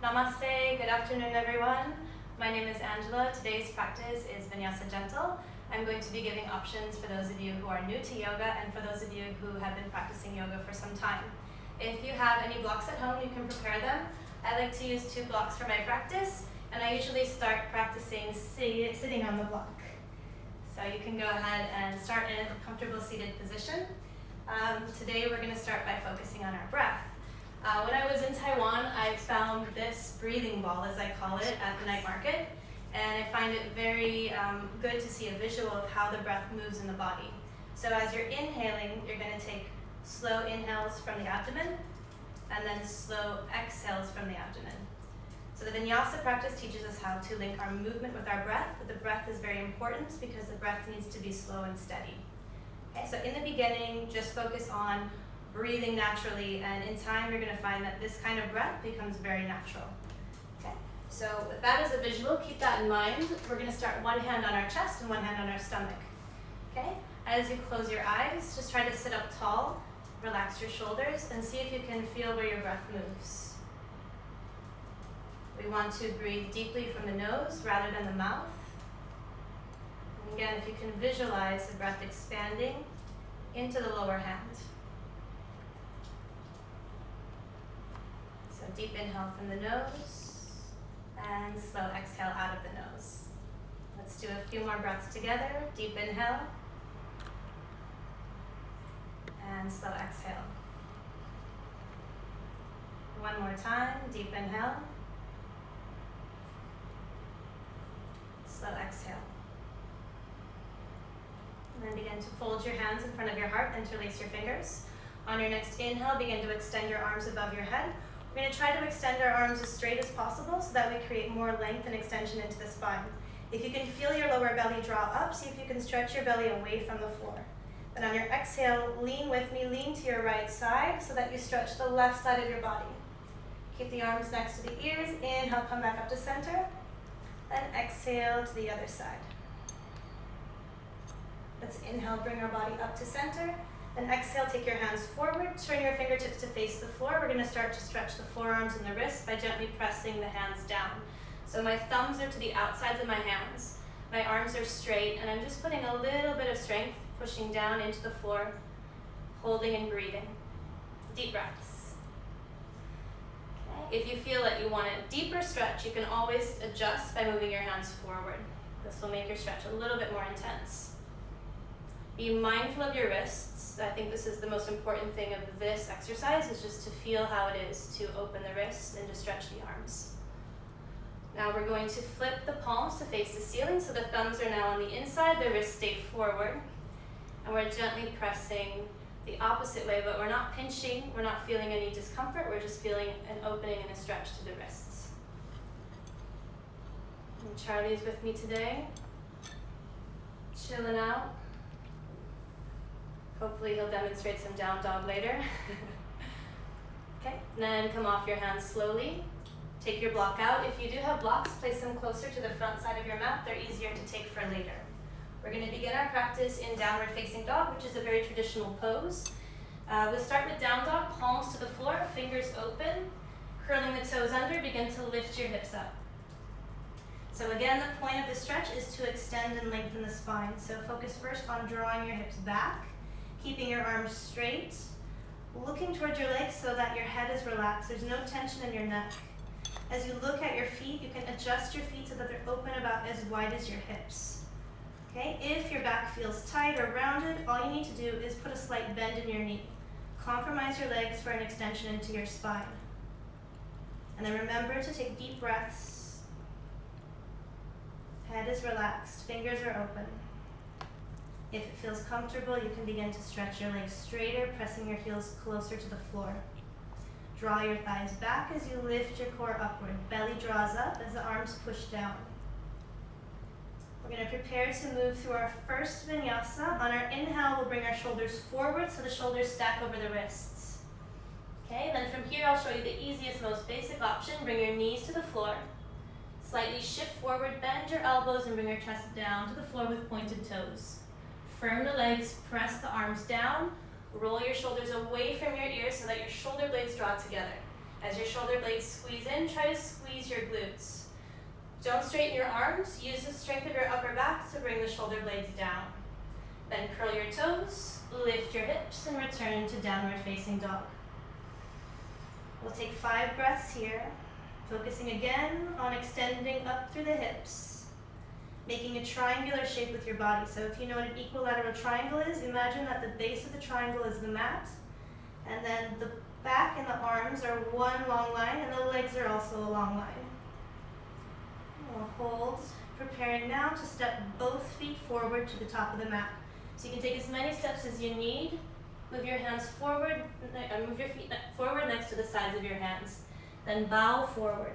Namaste, good afternoon everyone. My name is Angela. Today's practice is Vinyasa Gentle. I'm going to be giving options for those of you who are new to yoga and for those of you who have been practicing yoga for some time. If you have any blocks at home, you can prepare them. I like to use 2 blocks for my practice, and I usually start practicing sitting on the block. So you can go ahead and start in a comfortable seated position. Today we're going to start by focusing on our breath. When I was in Taiwan, I found this breathing ball, as I call it, at the night market. And I find it very good to see a visual of how the breath moves in the body. So as you're inhaling, you're going to take slow inhales from the abdomen and then slow exhales from the abdomen. So the Vinyasa practice teaches us how to link our movement with our breath, but the breath is very important because the breath needs to be slow and steady. Okay, so in the beginning, just focus on breathing naturally, and in time you're going to find that this kind of breath becomes very natural. Okay, so with that as a visual, keep that in mind. We're going to start one hand on our chest and one hand on our stomach. Okay, as you close your eyes, just try to sit up tall, relax your shoulders, and see if you can feel where your breath moves. We want to breathe deeply from the nose rather than the mouth. And again, if you can visualize the breath expanding into the lower hand. So deep inhale from the nose and slow exhale out of the nose. Let's do a few more breaths together. Deep inhale and slow exhale. One more time. Deep inhale. Slow exhale. And then begin to fold your hands in front of your heart, interlace your fingers. On your next inhale, begin to extend your arms above your head. We're going to try to extend our arms as straight as possible so that we create more length and extension into the spine. If you can feel your lower belly draw up, see if you can stretch your belly away from the floor. Then on your exhale, lean with me, lean to your right side so that you stretch the left side of your body. Keep the arms next to the ears. Inhale, come back up to center. Then exhale to the other side. Let's inhale, bring our body up to center. Then exhale, take your hands forward, turn your fingertips to face the floor. We're going to start to stretch the forearms and the wrists by gently pressing the hands down. So my thumbs are to the outsides of my hands. My arms are straight, and I'm just putting a little bit of strength, pushing down into the floor, holding and breathing. Deep breaths. Okay. If you feel that you want a deeper stretch, you can always adjust by moving your hands forward. This will make your stretch a little bit more intense. Be mindful of your wrists. I think this is the most important thing of this exercise, is just to feel how it is to open the wrists and to stretch the arms. Now we're going to flip the palms to face the ceiling, so the thumbs are now on the inside, the wrists stay forward. And we're gently pressing the opposite way, but we're not pinching, we're not feeling any discomfort, we're just feeling an opening and a stretch to the wrists. And Charlie's with me today, chilling out. Hopefully he'll demonstrate some down dog later. Okay, then come off your hands slowly. Take your block out. If you do have blocks, place them closer to the front side of your mat. They're easier to take for later. We're going to begin our practice in downward facing dog, which is a very traditional pose. We'll start with down dog, palms to the floor, fingers open, curling the toes under, begin to lift your hips up. So again, the point of the stretch is to extend and lengthen the spine. So focus first on drawing your hips back, keeping your arms straight, looking towards your legs so that your head is relaxed. There's no tension in your neck. As you look at your feet, you can adjust your feet so that they're open about as wide as your hips. Okay, if your back feels tight or rounded, all you need to do is put a slight bend in your knee. Compromise your legs for an extension into your spine. And then remember to take deep breaths. Head is relaxed, fingers are open. If it feels comfortable, you can begin to stretch your legs straighter, pressing your heels closer to the floor. Draw your thighs back as you lift your core upward. Belly draws up as the arms push down. We're going to prepare to move through our first vinyasa. On our inhale, we'll bring our shoulders forward so the shoulders stack over the wrists. Okay, then from here, I'll show you the easiest, most basic option. Bring your knees to the floor. Slightly shift forward, bend your elbows, and bring your chest down to the floor with pointed toes. Firm the legs, press the arms down, roll your shoulders away from your ears so that your shoulder blades draw together. As your shoulder blades squeeze in, try to squeeze your glutes. Don't straighten your arms. Use the strength of your upper back to bring the shoulder blades down. Then curl your toes, lift your hips, and return to downward facing dog. We'll take 5 breaths here, focusing again on extending up through the hips, making a triangular shape with your body. So if you know what an equilateral triangle is, imagine that the base of the triangle is the mat, and then the back and the arms are one long line, and the legs are also a long line. We'll hold, preparing now to step both feet forward to the top of the mat. So you can take as many steps as you need. Move your hands forward, move your feet forward next to the sides of your hands. Then bow forward.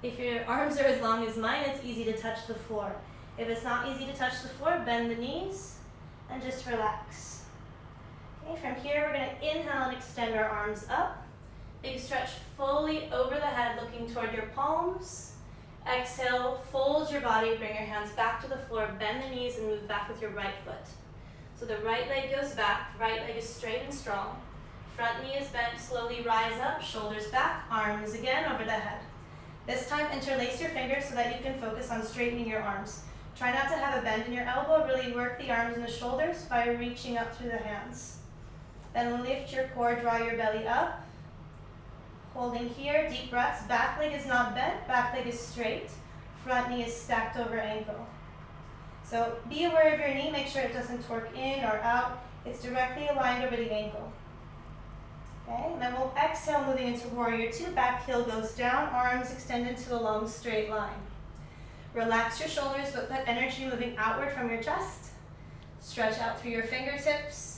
If your arms are as long as mine, it's easy to touch the floor. If it's not easy to touch the floor, bend the knees and just relax. Okay, from here we're going to inhale and extend our arms up. Big stretch fully over the head, looking toward your palms. Exhale, fold your body, bring your hands back to the floor, bend the knees and move back with your right foot. So the right leg goes back, right leg is straight and strong. Front knee is bent, slowly rise up, shoulders back, arms again over the head. This time interlace your fingers so that you can focus on straightening your arms. Try not to have a bend in your elbow, really work the arms and the shoulders by reaching up through the hands. Then lift your core, draw your belly up. Holding here, deep breaths, back leg is not bent, back leg is straight, front knee is stacked over ankle. So be aware of your knee, make sure it doesn't torque in or out, it's directly aligned over the ankle. Okay, and then we'll exhale, moving into warrior 2, back heel goes down, arms extended to a long straight line. Relax your shoulders, but put energy moving outward from your chest. Stretch out through your fingertips.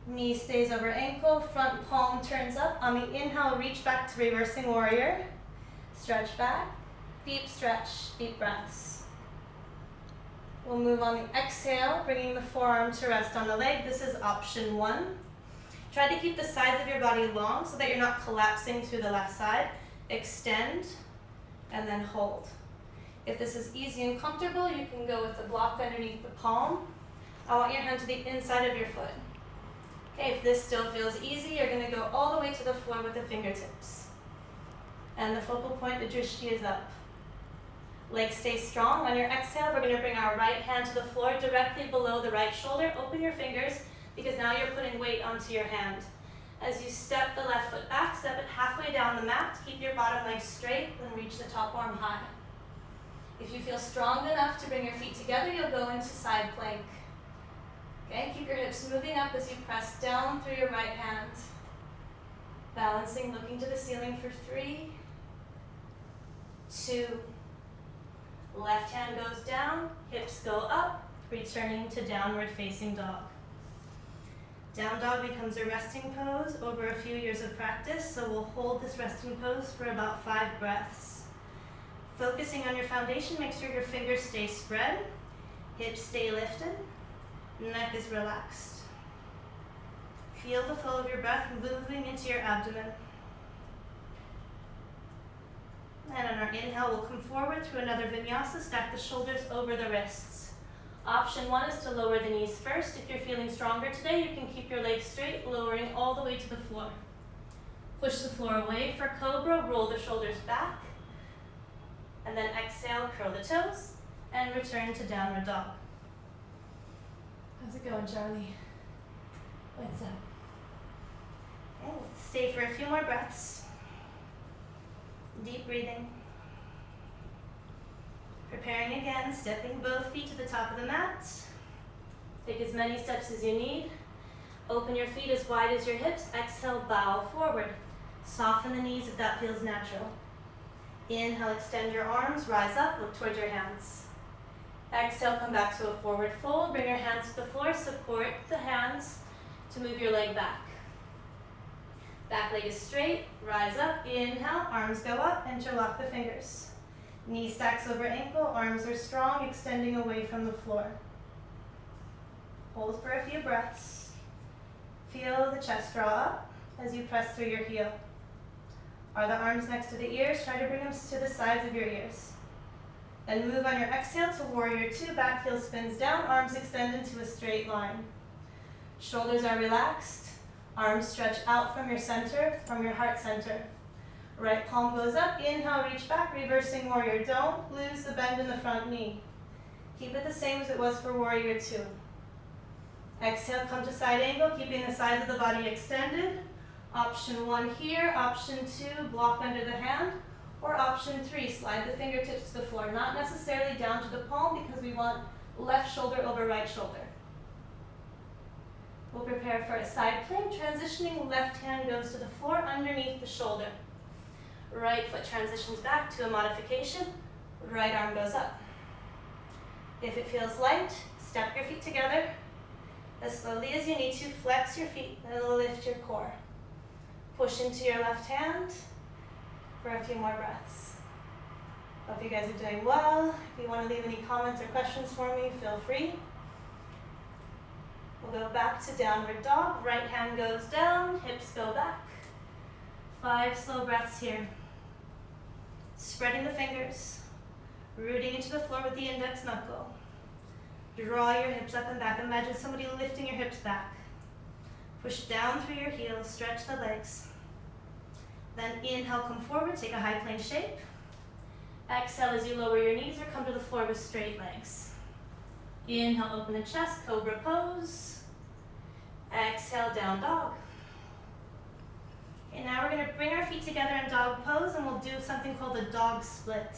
Knee stays over ankle, front palm turns up. On the inhale, reach back to reversing warrior. Stretch back, deep stretch, deep breaths. We'll move on the exhale, bringing the forearm to rest on the leg. This is option 1. Try to keep the sides of your body long so that you're not collapsing through the left side. Extend, and then hold. If this is easy and comfortable, you can go with the block underneath the palm. I want your hand to the inside of your foot. Okay, if this still feels easy, you're going to go all the way to the floor with the fingertips. And the focal point, the drishti, is up. Legs stay strong. On your exhale, we're going to bring our right hand to the floor directly below the right shoulder. Open your fingers because now you're putting weight onto your hand. As you step the left foot back, step it halfway down the mat. Keep your bottom leg straight and reach the top arm high. If you feel strong enough to bring your feet together, you'll go into side plank. Okay, keep your hips moving up as you press down through your right hand. Balancing, looking to the ceiling for 3, 2. Left hand goes down, hips go up, returning to downward facing dog. Down dog becomes a resting pose over a few years of practice, so we'll hold this resting pose for about 5 breaths. Focusing on your foundation, make sure your fingers stay spread, hips stay lifted, neck is relaxed. Feel the flow of your breath moving into your abdomen. And on our inhale, we'll come forward through another vinyasa, stack the shoulders over the wrists. Option 1 is to lower the knees first. If you're feeling stronger today, you can keep your legs straight, lowering all the way to the floor. Push the floor away for cobra, roll the shoulders back, and then exhale, curl the toes, and return to downward dog. How's it going, Charlie? What's up? Okay, let's stay for a few more breaths. Deep breathing. Preparing again, stepping both feet to the top of the mat. Take as many steps as you need. Open your feet as wide as your hips. Exhale, bow forward. Soften the knees if that feels natural. Inhale, extend your arms, rise up, look towards your hands. Exhale, come back to a forward fold. Bring your hands to the floor, support the hands to move your leg back. Back leg is straight, rise up, inhale, arms go up, interlock the fingers. Knee stacks over ankle, arms are strong, extending away from the floor. Hold for a few breaths. Feel the chest draw up as you press through your heel. Are the arms next to the ears? Try to bring them to the sides of your ears. Then move on your exhale to warrior 2, back heel spins down, arms extend into a straight line. Shoulders are relaxed, arms stretch out from your center, from your heart center. Right palm goes up, inhale, reach back, reversing warrior. Don't lose the bend in the front knee. Keep it the same as it was for warrior 2. Exhale, come to side angle, keeping the sides of the body extended. Option 1 here, option 2, block under the hand, or option 3, slide the fingertips to the floor. Not necessarily down to the palm because we want left shoulder over right shoulder. We'll prepare for a side plank. Transitioning, left hand goes to the floor underneath the shoulder. Right foot transitions back to a modification. Right arm goes up. If it feels light, step your feet together. As slowly as you need to, flex your feet and lift your core. Push into your left hand for a few more breaths. Hope you guys are doing well. If you want to leave any comments or questions for me, feel free. We'll go back to downward dog. Right hand goes down, hips go back. 5 slow breaths here. Spreading the fingers, rooting into the floor with the index knuckle. Draw your hips up and back. Imagine somebody lifting your hips back. Push down through your heels, stretch the legs. Then inhale, come forward, take a high plank shape. Exhale as you lower your knees or come to the floor with straight legs. Inhale, open the chest, cobra pose. Exhale, down dog. Okay, now we're going to bring our feet together in dog pose and we'll do something called a dog split.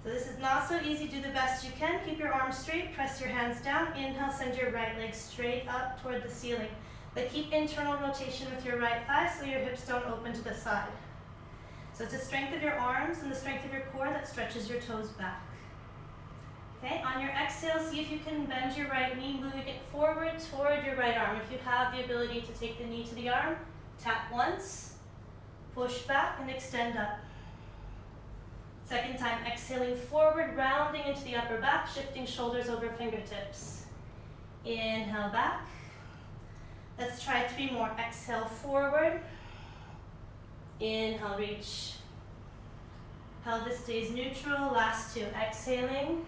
So this is not so easy, do the best you can. Keep your arms straight, press your hands down. Inhale, send your right leg straight up toward the ceiling. But keep internal rotation with your right thigh so your hips don't open to the side. So it's the strength of your arms and the strength of your core that stretches your toes back. Okay, on your exhale, see if you can bend your right knee, moving it forward toward your right arm. If you have the ability to take the knee to the arm, tap once, push back and extend up. Second time, exhaling forward, rounding into the upper back, shifting shoulders over fingertips. Inhale back. Let's try 3 more. Exhale forward. Inhale, reach. Pelvis stays neutral. Last 2. Exhaling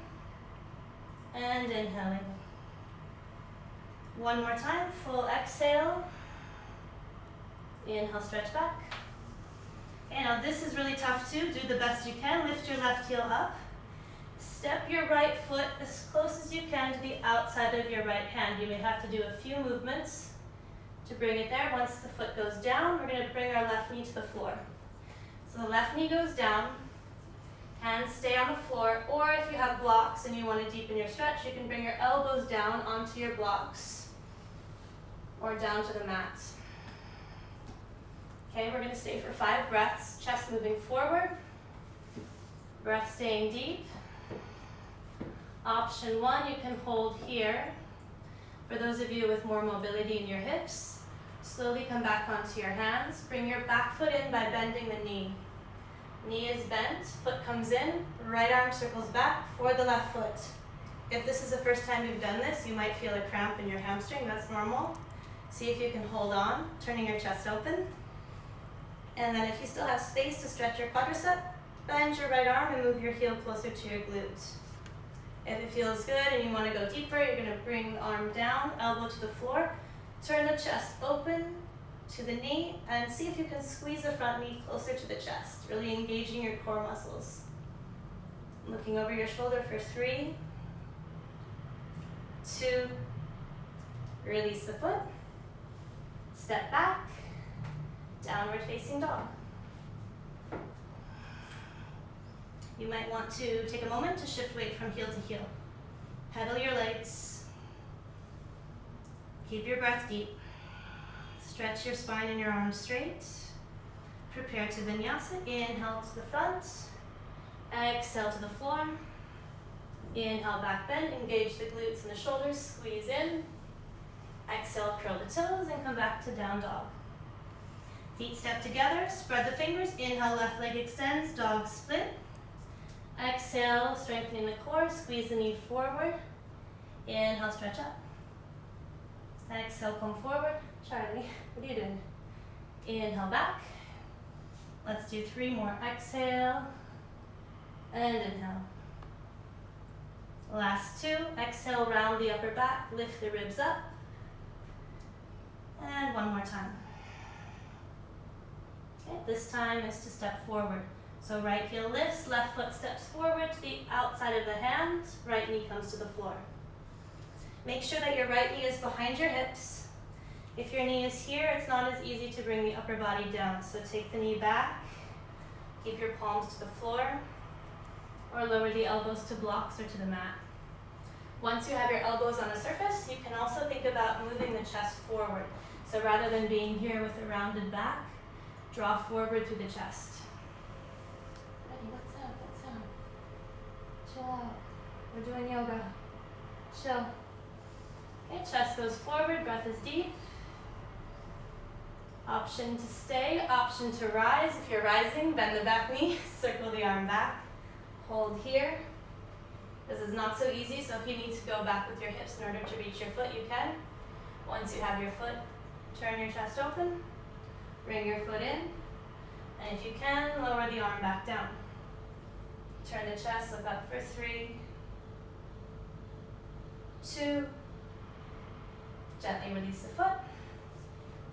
and inhaling. One more time. Full exhale. Inhale, stretch back. Okay, now this is really tough too. Do the best you can. Lift your left heel up. Step your right foot as close as you can to the outside of your right hand. You may have to do a few movements to bring it there. Once the foot goes down, we're going to bring our left knee to the floor. So the left knee goes down, hands stay on the floor, or if you have blocks and you want to deepen your stretch, you can bring your elbows down onto your blocks or down to the mat. Okay, we're going to stay for 5 breaths, chest moving forward, breath staying deep. Option 1, you can hold here. For those of you with more mobility in your hips, slowly come back onto your hands. Bring your back foot in by bending the knee. Knee is bent, foot comes in, right arm circles back for the left foot. If this is the first time you've done this, you might feel a cramp in your hamstring, that's normal. See if you can hold on, turning your chest open. And then if you still have space to stretch your quadricep, bend your right arm and move your heel closer to your glutes. If it feels good and you want to go deeper, you're going to bring the arm down, elbow to the floor, turn the chest open to the knee, and see if you can squeeze the front knee closer to the chest, really engaging your core muscles. Looking over your shoulder for 3, 2, release the foot, step back, downward facing dog. You might want to take a moment to shift weight from heel to heel. Pedal your legs. Keep your breath deep. Stretch your spine and your arms straight. Prepare to Vinyasa. Inhale to the front. Exhale to the floor. Inhale, back bend. Engage the glutes and the shoulders. Squeeze in. Exhale, curl the toes and come back to down dog. Feet step together. Spread the fingers. Inhale, left leg extends. Dog split. Exhale, strengthening the core, squeeze the knee forward. Inhale, stretch up. Exhale, come forward. Charlie, what are you doing? Inhale, back. Let's do 3 more. Exhale, and inhale. Last 2. Exhale, round the upper back, lift the ribs up. And one more time. Okay, this time is to step forward. So right heel lifts, left foot steps forward to the outside of the hand, right knee comes to the floor. Make sure that your right knee is behind your hips. If your knee is here, it's not as easy to bring the upper body down. So take the knee back, keep your palms to the floor, or lower the elbows to blocks or to the mat. Once you have your elbows on the surface, you can also think about moving the chest forward. So rather than being here with a rounded back, draw forward through the chest. Ready, what's up, what's up? Chill out, we're doing yoga. Chill. Okay, chest goes forward, breath is deep. Option to stay, option to rise. If you're rising, bend the back knee, circle the arm back. Hold here. This is not so easy, so if you need to go back with your hips in order to reach your foot, you can. Once you have your foot, turn your chest open, bring your foot in, and if you can, lower the arm back down. Turn the chest, look up for 3, 2, gently release the foot,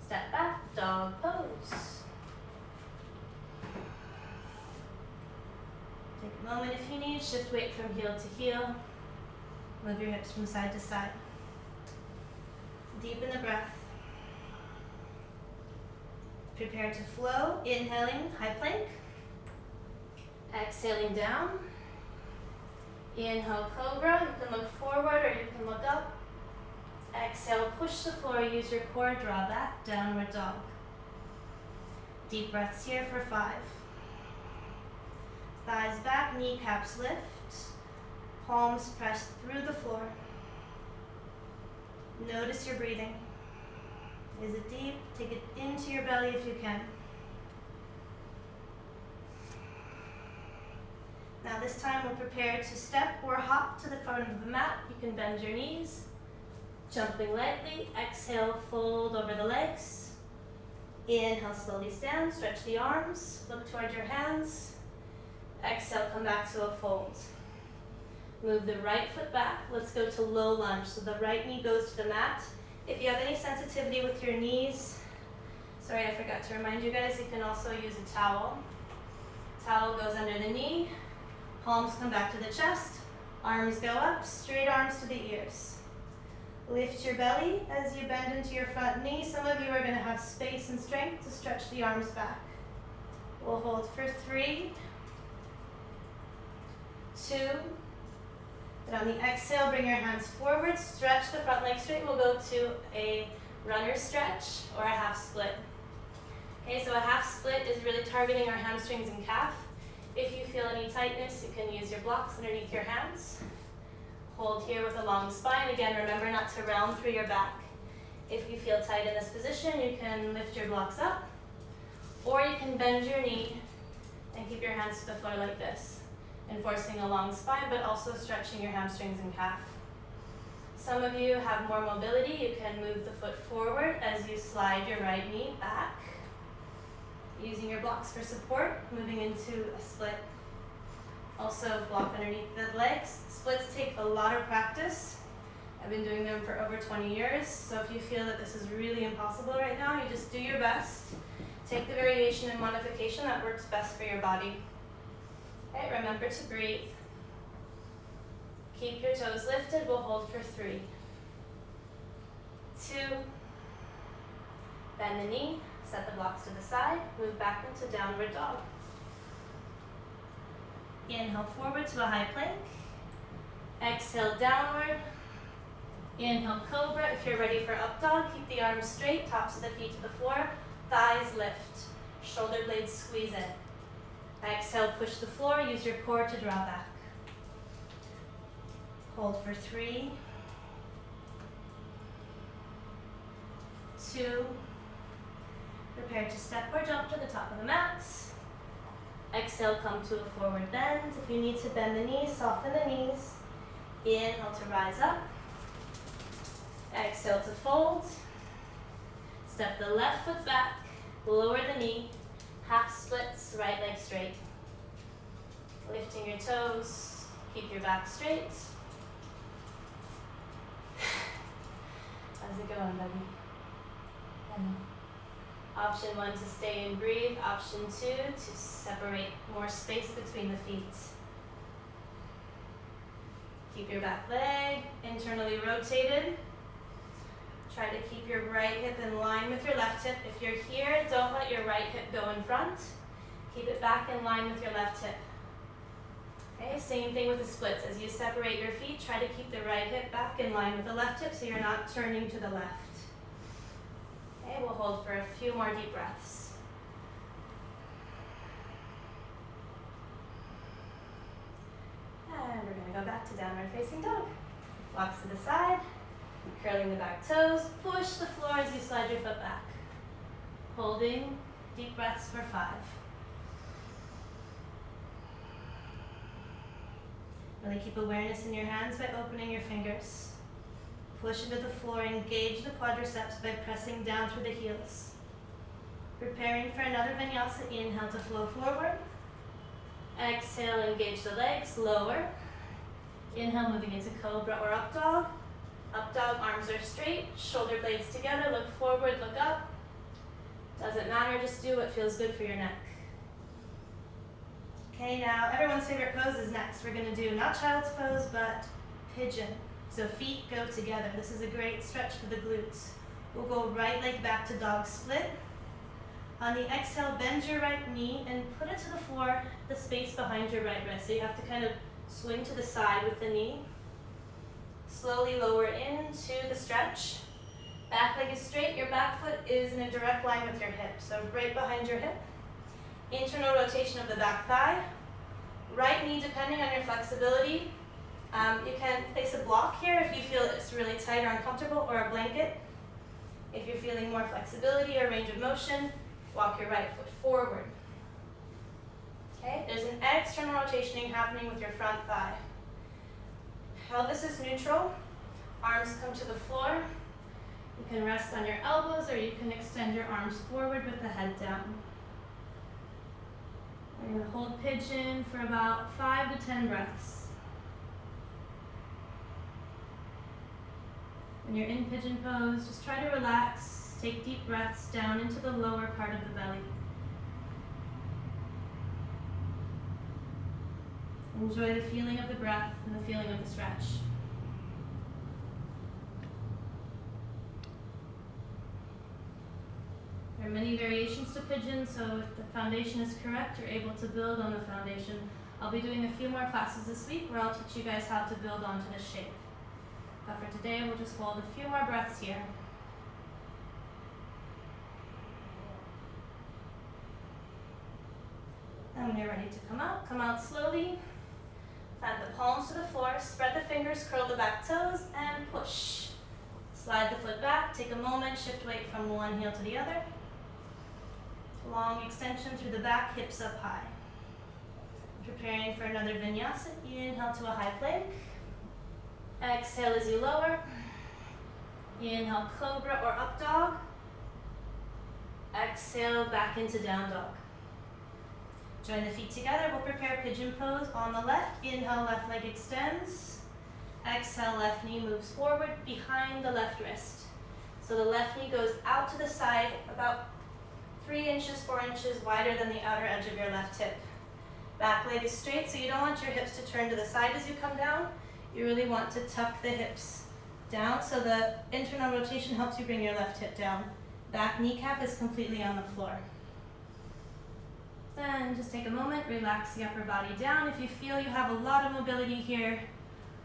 step back, dog pose. Take a moment if you need, shift weight from heel to heel, move your hips from side to side. Deepen the breath. Prepare to flow, inhaling, high plank. Exhaling down. Inhale, cobra. You can look forward or you can look up. Exhale, push the floor, use your core, draw back, downward dog. Deep breaths here for 5. Thighs back, kneecaps lift. Palms press through the floor. Notice your breathing. Is it deep? Take it into your belly if you can. Now this time we'll prepare to step or hop to the front of the mat. You can bend your knees. Jumping lightly. Exhale, fold over the legs. Inhale, slowly stand. Stretch the arms. Look toward your hands. Exhale, come back to a fold. Move the right foot back. Let's go to low lunge. So the right knee goes to the mat. If you have any sensitivity with your knees, sorry, I forgot to remind you guys, you can also use a towel. Towel goes under the knee. Palms come back to the chest. Arms go up, straight arms to the ears. Lift your belly as you bend into your front knee. Some of you are going to have space and strength to stretch the arms back. We'll hold for 3, 2, and on the exhale, bring your hands forward, stretch the front leg straight. We'll go to a runner stretch or a half split. Okay, so a half split is really targeting our hamstrings and calf. If you feel any tightness, you can use your blocks underneath your hands. Hold here with a long spine. Again, remember not to round through your back. If you feel tight in this position, you can lift your blocks up, or you can bend your knee and keep your hands to the floor like this, enforcing a long spine, but also stretching your hamstrings and calf. Some of you have more mobility. You can move the foot forward as you slide your right knee back, using your blocks for support, moving into a split. Also block underneath the legs. Splits take a lot of practice. I've been doing them for over 20 years, so if you feel that this is really impossible right now, you just do your best. Take the variation and modification that works best for your body. Okay, remember to breathe. Keep your toes lifted. We'll hold for 3, 2, bend the knee, set the blocks to the side, move back into downward dog. Inhale forward to a high plank. Exhale downward. Inhale cobra. If you're ready for up dog, keep the arms straight, tops of the feet to the floor, thighs lift, shoulder blades squeeze in. Exhale, push the floor, use your core to draw back. Hold for 3, 2, prepare to step or jump to the top of the mat. Exhale, come to a forward bend. If you need to bend the knees, soften the knees. Inhale to rise up. Exhale to fold. Step the left foot back, lower the knee, half splits, right leg straight. Lifting your toes, keep your back straight. How's it going, buddy? Option 1 to stay and breathe. Option 2 to separate more space between the feet. Keep your back leg internally rotated. Try to keep your right hip in line with your left hip. If you're here, don't let your right hip go in front. Keep it back in line with your left hip. Okay, same thing with the splits. As you separate your feet, try to keep the right hip back in line with the left hip so you're not turning to the left. Okay, we'll hold for a few more deep breaths. And we're going to go back to downward facing dog. Walks to the side, curling the back toes, push the floor as you slide your foot back. Holding deep breaths for 5. Really keep awareness in your hands by opening your fingers. Push into the floor, engage the quadriceps by pressing down through the heels. Preparing for another vinyasa, inhale to flow forward. Exhale, engage the legs, lower. Inhale, moving into cobra or up dog. Up dog, arms are straight, shoulder blades together, look forward, look up. Doesn't matter, just do what feels good for your neck. Okay, now everyone's favorite pose is next. We're gonna do not child's pose, but pigeon. So feet go together. This is a great stretch for the glutes. We'll go right leg back to dog split. On the exhale, bend your right knee and put it to the floor, the space behind your right wrist. So you have to kind of swing to the side with the knee. Slowly lower into the stretch. Back leg is straight, your back foot is in a direct line with your hip. So right behind your hip. Internal rotation of the back thigh. Right knee, depending on your flexibility. You can place a block here if you feel it's really tight or uncomfortable, or a blanket. If you're feeling more flexibility or range of motion, walk your right foot forward. Okay, there's an external rotation happening with your front thigh. Pelvis is neutral. Arms come to the floor. You can rest on your elbows or you can extend your arms forward with the head down. We're going to hold pigeon for about 5 to 10 breaths. When you're in pigeon pose, just try to relax. Take deep breaths down into the lower part of the belly. Enjoy the feeling of the breath and the feeling of the stretch. There are many variations to pigeon, so if the foundation is correct, you're able to build on the foundation. I'll be doing a few more classes this week where I'll teach you guys how to build onto this shape. But for today, we'll just hold a few more breaths here. And when you're ready to come out slowly. Plant the palms to the floor, spread the fingers, curl the back toes, and push. Slide the foot back, take a moment, shift weight from one heel to the other. Long extension through the back, hips up high. Preparing for another vinyasa, inhale to a high plank. Exhale as you lower. Inhale, cobra or up dog. Exhale, back into down dog. Join the feet together. We'll prepare pigeon pose on the left. Inhale, left leg extends. Exhale, left knee moves forward behind the left wrist. So the left knee goes out to the side about 3 inches, 4 inches wider than the outer edge of your left hip. Back leg is straight, so you don't want your hips to turn to the side as you come down. You really want to tuck the hips down so the internal rotation helps you bring your left hip down. Back kneecap is completely on the floor. Then just take a moment, relax the upper body down. If you feel you have a lot of mobility here,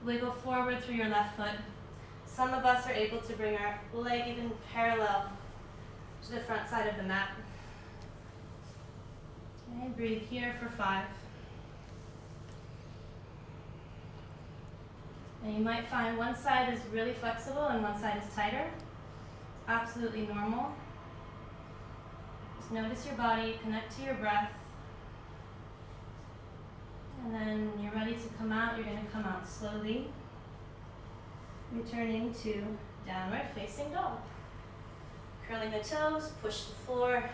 wiggle forward through your left foot. Some of us are able to bring our leg even parallel to the front side of the mat. Okay, breathe here for 5. And you might find one side is really flexible and one side is tighter. Absolutely normal. Just notice your body, connect to your breath. And then when you're ready to come out, you're going to come out slowly. Returning to downward facing dog. Curling the toes, push the floor,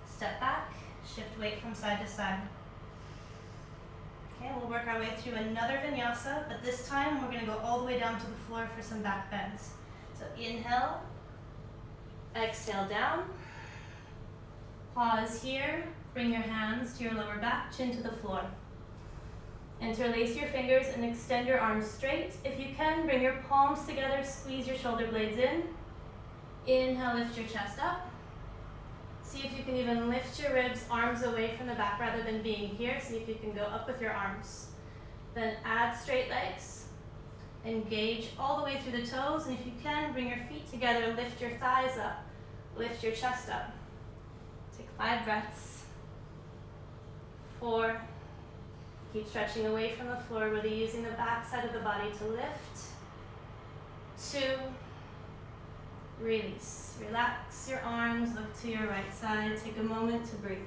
step back, shift weight from side to side. Okay, we'll work our way through another vinyasa, but this time we're going to go all the way down to the floor for some back bends. So inhale, exhale down, Pause here. Bring your hands to your lower back, chin to the floor. Interlace your fingers and extend your arms straight. If you can, bring your palms together, squeeze your shoulder blades in. Inhale, lift your chest up. See if you can even lift your ribs, arms away from the back rather than being here. See if you can go up with your arms. Then add straight legs. Engage all the way through the toes, and if you can, bring your feet together, lift your thighs up, lift your chest up. Take 5 breaths. 4. Keep stretching away from the floor, really using the back side of the body to lift. 2. Release. Relax your arms, look to your right side. Take a moment to breathe.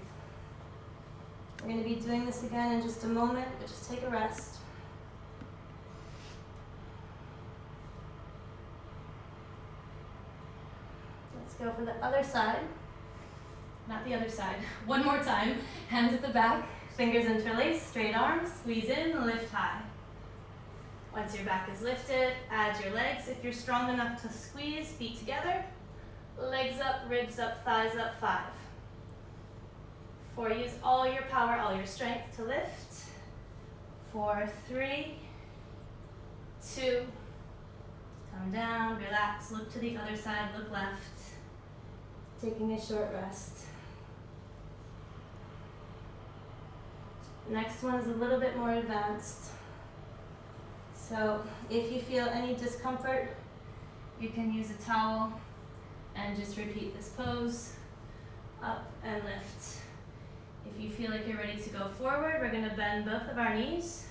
We're going to be doing this again in just a moment, but just take a rest. Let's go for the other side. Not the other side. One more time. Hands at the back, fingers interlaced, straight arms, squeeze in, lift high. Once your back is lifted, add your legs. If you're strong enough to squeeze, feet together, legs up, ribs up, thighs up, 5. 4, use all your power, all your strength to lift. 4, 3, 2, come down, relax, look to the other side, look left. Taking a short rest. Next one is a little bit more advanced. So if you feel any discomfort, you can use a towel and just repeat this pose, up and lift. If you feel like you're ready to go forward, we're going to bend both of our knees,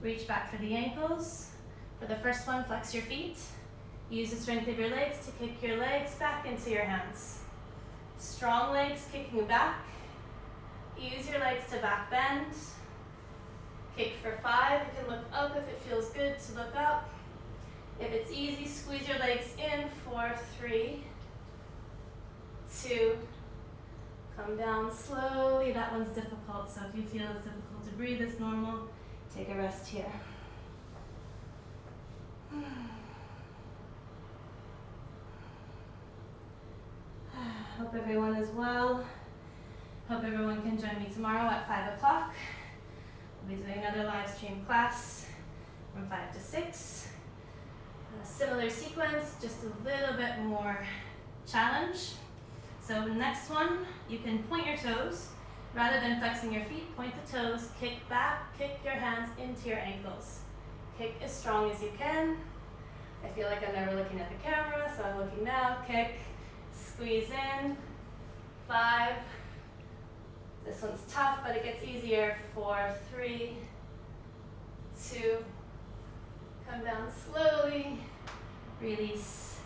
reach back for the ankles. For the first one, flex your feet. Use the strength of your legs to kick your legs back into your hands. Strong legs kicking back. Use your legs to back bend. Kick for 5. You can look up if it feels good to look up. If it's easy, squeeze your legs in. 4, 3, 2. Come down slowly. That one's difficult, so if you feel it's difficult to breathe, it's normal. Take a rest here. Hope everyone is well. Hope everyone can join me tomorrow at 5 o'clock. We'll be doing another live stream class from 5 to 6. A similar sequence, just a little bit more challenge. So next one, you can point your toes. Rather than flexing your feet, point the toes, kick back, kick your hands into your ankles. Kick as strong as you can. I feel like I'm never looking at the camera, so I'm looking now. Kick, squeeze in. 5. This one's tough, but it gets easier. 4, 3, 2. Come down slowly. Release.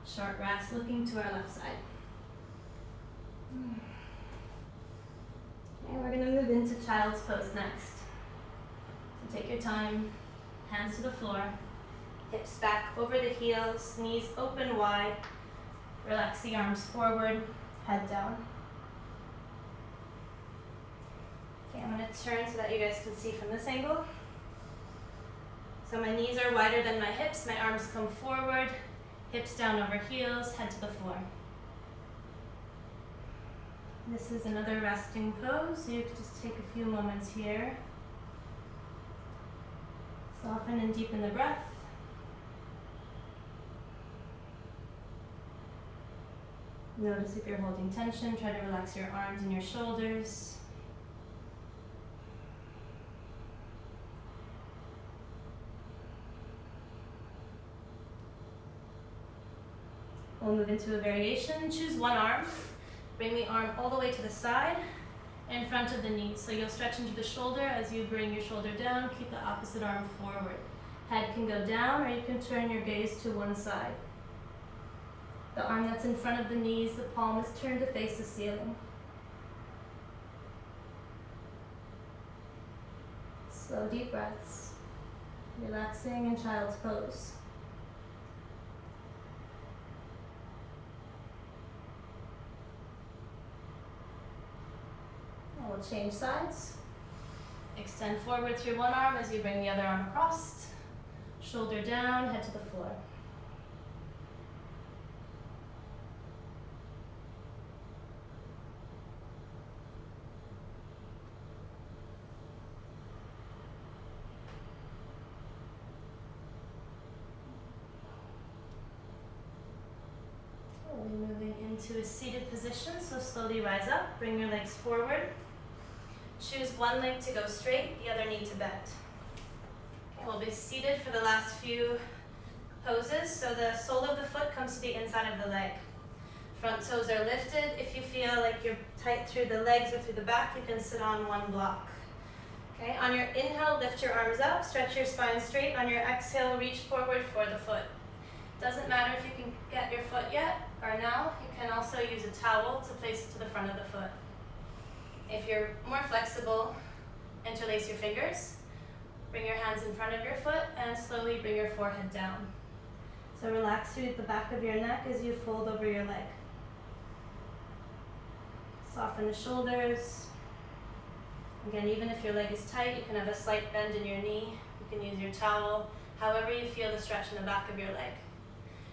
Short rest, looking to our left side. And we're going to move into child's pose next. So take your time, hands to the floor, hips back over the heels, knees open wide. Relax the arms forward, head down. Okay, I'm going to turn so that you guys can see from this angle. So my knees are wider than my hips, my arms come forward, hips down over heels, head to the floor. This is another resting pose, so you can just take a few moments here. Soften and deepen the breath. Notice if you're holding tension, try to relax your arms and your shoulders. We'll move into a variation. Choose one arm. Bring the arm all the way to the side, in front of the knee. So you'll stretch into the shoulder as you bring your shoulder down. Keep the opposite arm forward. Head can go down, or you can turn your gaze to one side. The arm that's in front of the knees, the palm is turned to face the ceiling. Slow, deep breaths. Relaxing in child's pose. We'll change sides. Extend forward through one arm as you bring the other arm across. Shoulder down, head to the floor. into a seated position, so slowly rise up, bring your legs forward. Choose one leg to go straight, the other knee to bend. Okay, we'll be seated for the last few poses, so the sole of the foot comes to the inside of the leg. Front toes are lifted. If you feel like you're tight through the legs or through the back, you can sit on one block. Okay, on your inhale, lift your arms up, stretch your spine straight. On your exhale, reach forward for the foot. Doesn't matter if you can get your foot yet or now, you can also use a towel to place it to the front of the foot. If you're more flexible, interlace your fingers, bring your hands in front of your foot, and slowly bring your forehead down. So relax through the back of your neck as you fold over your leg. Soften the shoulders. Again, even if your leg is tight, you can have a slight bend in your knee. You can use your towel, however you feel the stretch in the back of your leg.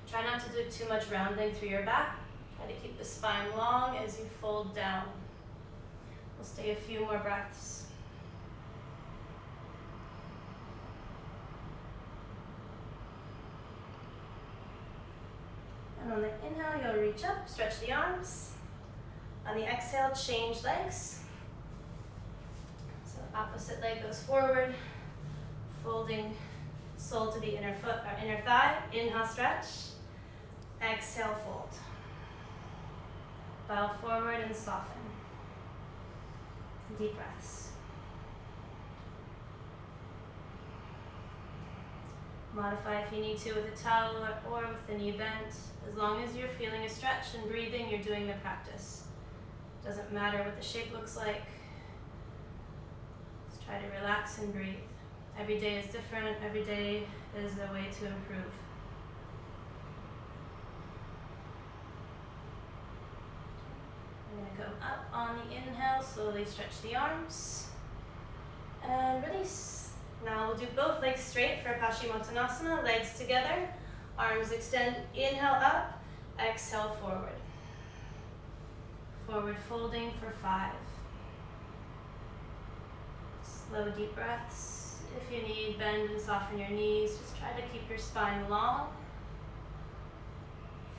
Try not to do too much rounding through your back. Try to keep the spine long as you fold down. We'll stay a few more breaths. And on the inhale, you'll reach up, stretch the arms. On the exhale, change legs. So opposite leg goes forward, folding sole to the inner foot or inner thigh. Inhale, stretch. Exhale, fold. Bow forward and soften. Deep breaths. Modify if you need to with a towel or with the knee bent. As long as you're feeling a stretch and breathing, you're doing the practice. Doesn't matter what the shape looks like. Just try to relax and breathe. Every day is different. Every day is a way to improve. I'm going to go up on the inhale, slowly stretch the arms, and release. Now we'll do both legs straight for Paschimottanasana, legs together, arms extend, inhale up, exhale forward. Forward folding for 5. Slow deep breaths. If you need, bend and soften your knees. Just try to keep your spine long.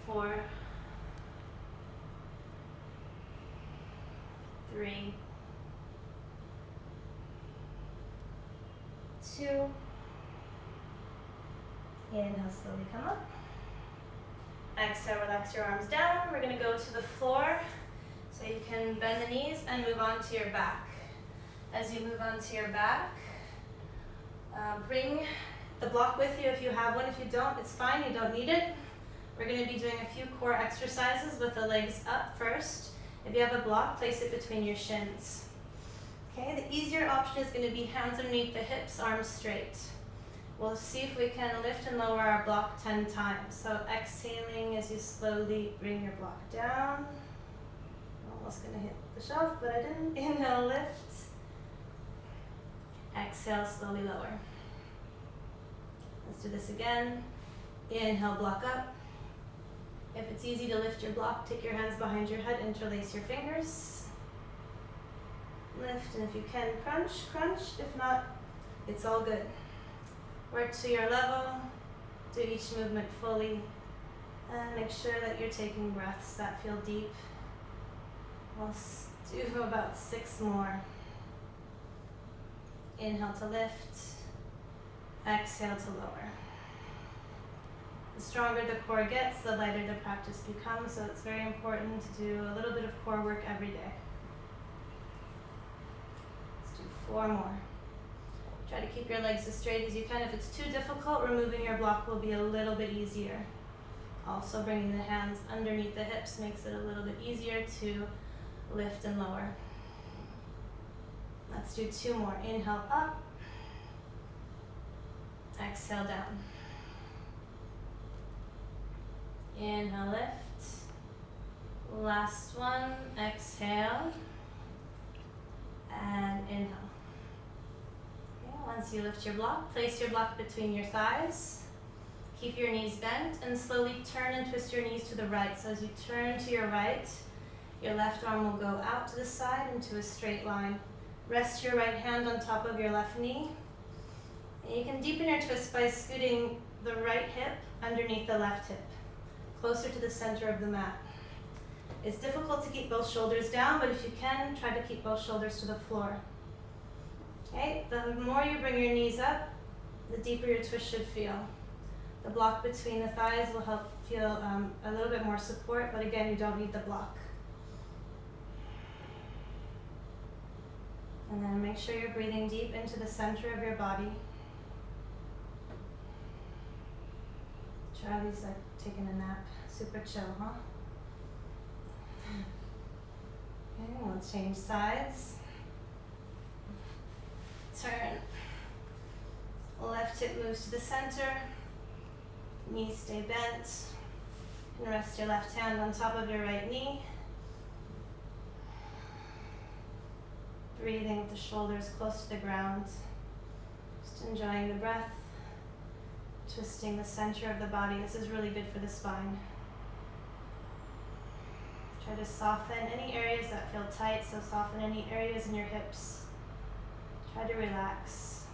4, 3, 2. Inhale, slowly come up. Exhale, relax your arms down. We're going to go to the floor. So you can bend the knees and move on to your back. As you move on to your back, bring the block with you if you have one. If you don't, it's fine. You don't need it. We're going to be doing a few core exercises with the legs up first. If you have a block, place it between your shins. Okay, the easier option is going to be hands underneath the hips, arms straight. We'll see if we can lift and lower our block 10 times. So exhaling as you slowly bring your block down. Almost going to hit the shelf, but I didn't. Inhale, lift. Exhale, slowly lower. Let's do this again. Inhale, block up. If it's easy to lift your block, take your hands behind your head, interlace your fingers. Lift, and if you can, crunch, crunch. If not, it's all good. Work to your level. Do each movement fully. And make sure that you're taking breaths that feel deep. We'll do about 6 more. Inhale to lift. Exhale to lower. The stronger the core gets, the lighter the practice becomes, so it's very important to do a little bit of core work every day. Let's do 4 more. Try to keep your legs as straight as you can. If it's too difficult, removing your block will be a little bit easier. Also, bringing the hands underneath the hips makes it a little bit easier to lift and lower. Let's do 2 more. Inhale up. Exhale down. Inhale, lift. Last one. Exhale. And inhale. Okay, once you lift your block, place your block between your thighs. Keep your knees bent and slowly turn and twist your knees to the right. So as you turn to your right, your left arm will go out to the side into a straight line. Rest your right hand on top of your left knee. And you can deepen your twist by scooting the right hip underneath the left hip, closer to the center of the mat. It's difficult to keep both shoulders down, but if you can, try to keep both shoulders to the floor. Okay, the more you bring your knees up, the deeper your twist should feel. The block between the thighs will help feel a little bit more support, but again, you don't need the block. And then make sure you're breathing deep into the center of your body. Charlie's like taking a nap. Super chill, huh? Okay, we'll change sides. Turn. Left hip moves to the center. Knees stay bent. And rest your left hand on top of your right knee. Breathing with the shoulders close to the ground. Just enjoying the breath. Twisting the center of the body. This is really good for the spine. Try to soften any areas that feel tight, so soften any areas in your hips. Try to relax.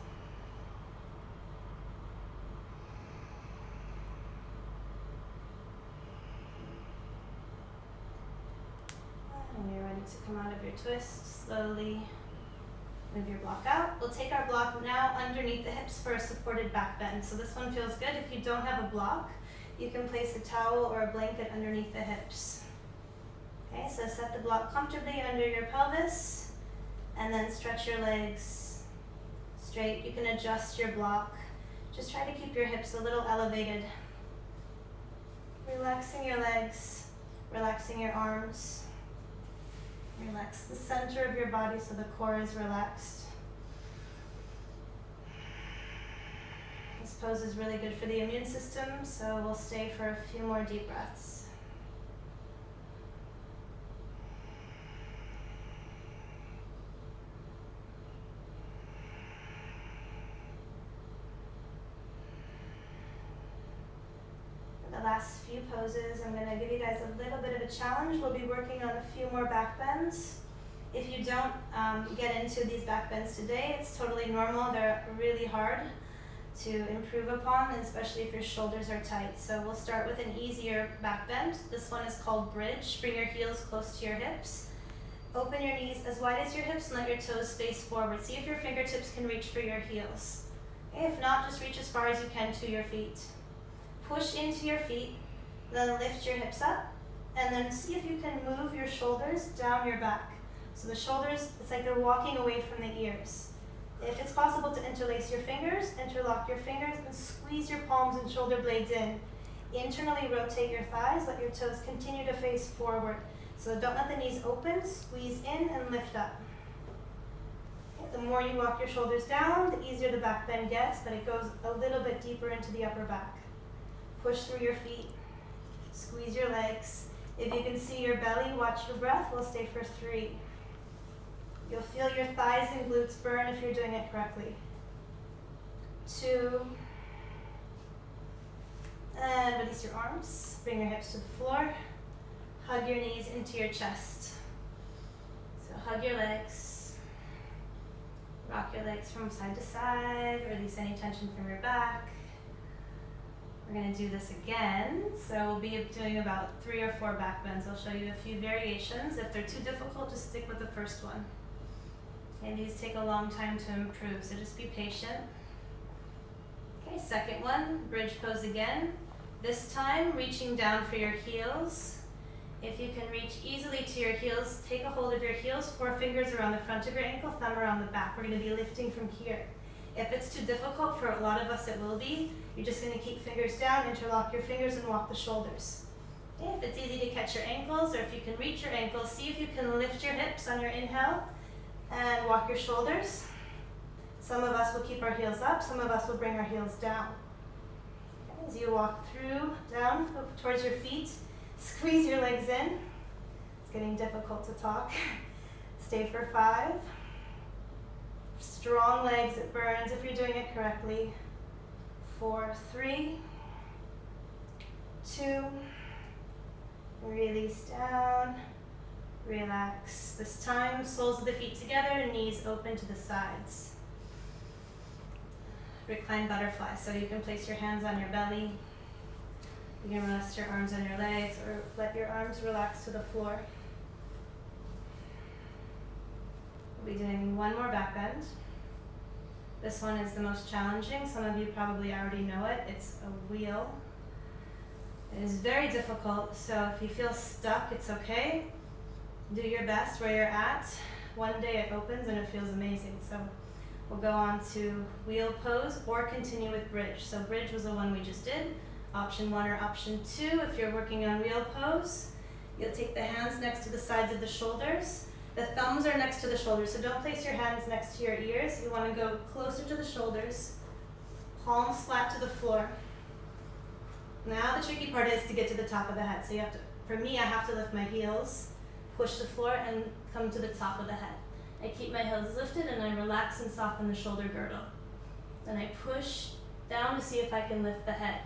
When you're ready to come out of your twist, slowly move your block out. We'll take our block now underneath the hips for a supported back bend. So this one feels good. If you don't have a block, you can place a towel or a blanket underneath the hips. Okay, so set the block comfortably under your pelvis and then stretch your legs straight. You can adjust your block. Just try to keep your hips a little elevated. Relaxing your legs, relaxing your arms. Relax the center of your body so the core is relaxed. This pose is really good for the immune system, so we'll stay for a few more deep breaths. For the last few poses, I'm going to give you guys a little bit of a challenge. We'll be working on a few more back bends. If you don't get into these back bends today, it's totally normal. They're really hard to improve upon, especially if your shoulders are tight. So we'll start with an easier back bend. This one is called bridge. Bring your heels close to your hips. Open your knees as wide as your hips and let your toes face forward. See if your fingertips can reach for your heels. Okay, if not, just reach as far as you can to your feet. Push into your feet, then lift your hips up, and then see if you can move your shoulders down your back. So the shoulders, it's like they're walking away from the ears. If it's possible to interlace your fingers, interlock your fingers, and squeeze your palms and shoulder blades in. Internally rotate your thighs, let your toes continue to face forward. So don't let the knees open, squeeze in and lift up. Okay, the more you walk your shoulders down, the easier the back bend gets, but it goes a little bit deeper into the upper back. Push through your feet, squeeze your legs. If you can see your belly, watch your breath. We'll stay for 3. You'll feel your thighs and glutes burn if you're doing it correctly. 2. And release your arms. Bring your hips to the floor. Hug your knees into your chest. So hug your legs. Rock your legs from side to side. Release any tension from your back. We're going to do this again. So we'll be doing about 3 or 4 back bends. I'll show you a few variations. If they're too difficult, just stick with the first one. And these take a long time to improve, so just be patient. Okay, second one, bridge pose again. This time, reaching down for your heels. If you can reach easily to your heels, take a hold of your heels, 4 fingers around the front of your ankle, thumb around the back. We're going to be lifting from here. If it's too difficult, for a lot of us it will be, you're just going to keep fingers down, interlock your fingers, and walk the shoulders. Okay, if it's easy to catch your ankles, or if you can reach your ankles, see if you can lift your hips on your inhale, and walk your shoulders. Some of us will keep our heels up, some of us will bring our heels down. Okay, as you walk through, down, towards your feet, squeeze your legs in. It's getting difficult to talk. Stay for 5. Strong legs, it burns if you're doing it correctly. 4, 3, 2, release down. Relax. This time, soles of the feet together, knees open to the sides. Recline butterfly, so you can place your hands on your belly. You can rest your arms on your legs or let your arms relax to the floor. We'll be doing one more back bend. This one is the most challenging. Some of you probably already know it. It's a wheel. It is very difficult, so if you feel stuck, it's okay. Do your best where you're at. One day it opens and it feels amazing. So we'll go on to wheel pose or continue with bridge. So bridge was the one we just did. Option 1 or option 2, if you're working on wheel pose, you'll take the hands next to the sides of the shoulders. The thumbs are next to the shoulders, so don't place your hands next to your ears. You want to go closer to the shoulders, palms flat to the floor. Now the tricky part is to get to the top of the head. So you have to, for me, I have to lift my heels, push the floor, and come to the top of the head. I keep my heels lifted and I relax and soften the shoulder girdle. Then I push down to see if I can lift the head.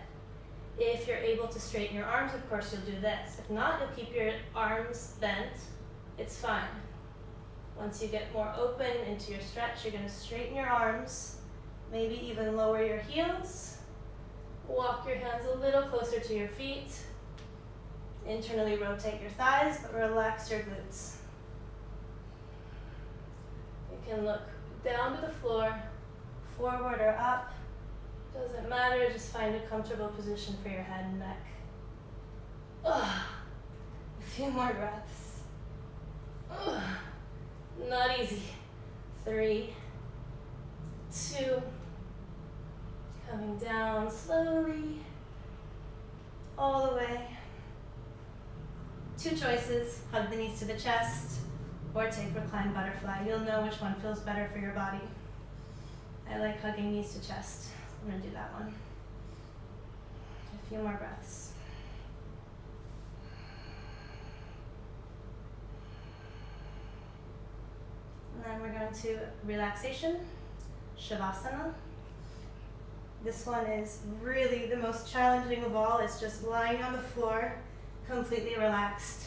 If you're able to straighten your arms, of course you'll do this. If not, you'll keep your arms bent. It's fine. Once you get more open into your stretch, you're going to straighten your arms, maybe even lower your heels. Walk your hands a little closer to your feet. Internally rotate your thighs, but relax your glutes. You can look down to the floor, forward or up. Doesn't matter, just find a comfortable position for your head and neck. A few more breaths. Not easy. 3, 2, coming down slowly, all the way. 2 choices, hug the knees to the chest, or take reclined butterfly. You'll know which one feels better for your body. I like hugging knees to chest. I'm gonna do that one. A few more breaths. And then we're going to relaxation, Shavasana. This one is really the most challenging of all. It's just lying on the floor, completely relaxed.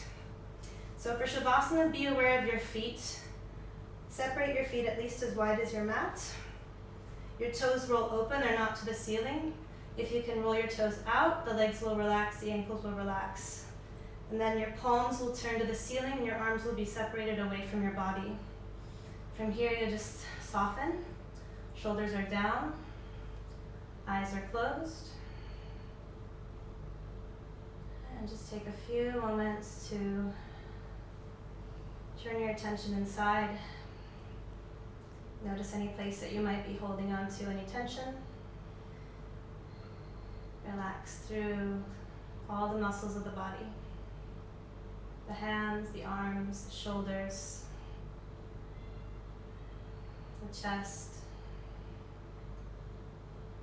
So for Shavasana, be aware of your feet. Separate your feet at least as wide as your mat. Your toes roll open or not to the ceiling. If you can roll your toes out, the legs will relax, the ankles will relax. And then your palms will turn to the ceiling and your arms will be separated away from your body. From here, you just soften. Shoulders are down. Eyes are closed. And just take a few moments to turn your attention inside. Notice any place that you might be holding on to any tension. Relax through all the muscles of the body. The hands, the arms, the shoulders, the chest,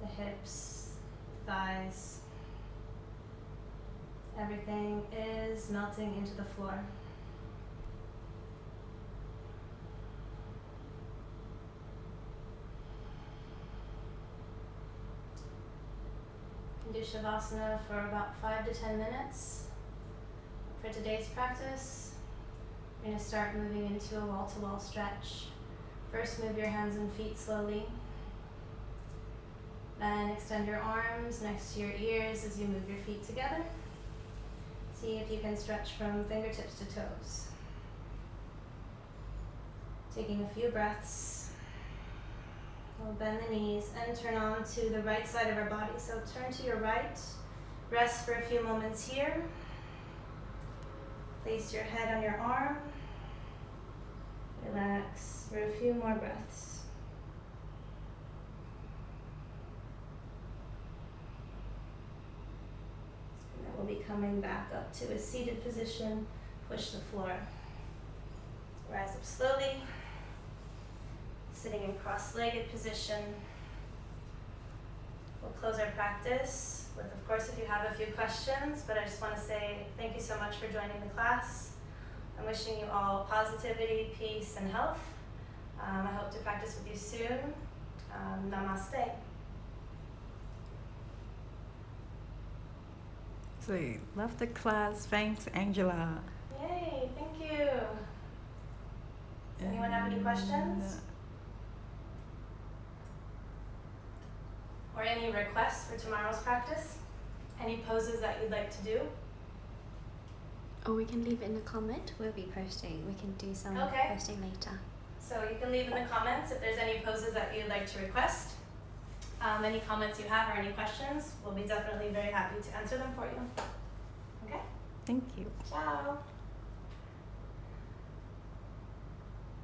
the hips, thighs. Everything is melting into the floor. You can do Shavasana for about 5 to 10 minutes. For today's practice, you're going to start moving into a wall-to-wall stretch. First, move your hands and feet slowly. Then extend your arms next to your ears as you move your feet together. See if you can stretch from fingertips to toes. Taking a few breaths. We'll bend the knees and turn on to the right side of our body. So turn to your right. Rest for a few moments here. Place your head on your arm. Relax for a few more breaths. And then we'll be coming back up to a seated position. Push the floor. Rise up slowly. Sitting in cross-legged position. We'll close our practice with, of course, if you have a few questions, but I just want to say thank you so much for joining the class. I'm wishing you all positivity, peace, and health. I hope to practice with you soon. Namaste. So, love the class. Thanks, Angela. Yay, thank you. Does anyone have any questions? Or any requests for tomorrow's practice? Any poses that you'd like to do? Or we can leave it in the comment. We'll be posting. We can do some Okay. posting later. So you can leave in the comments if there's any poses that you'd like to request. Any comments you have or any questions, we'll be definitely very happy to answer them for you. Okay? Thank you. Ciao.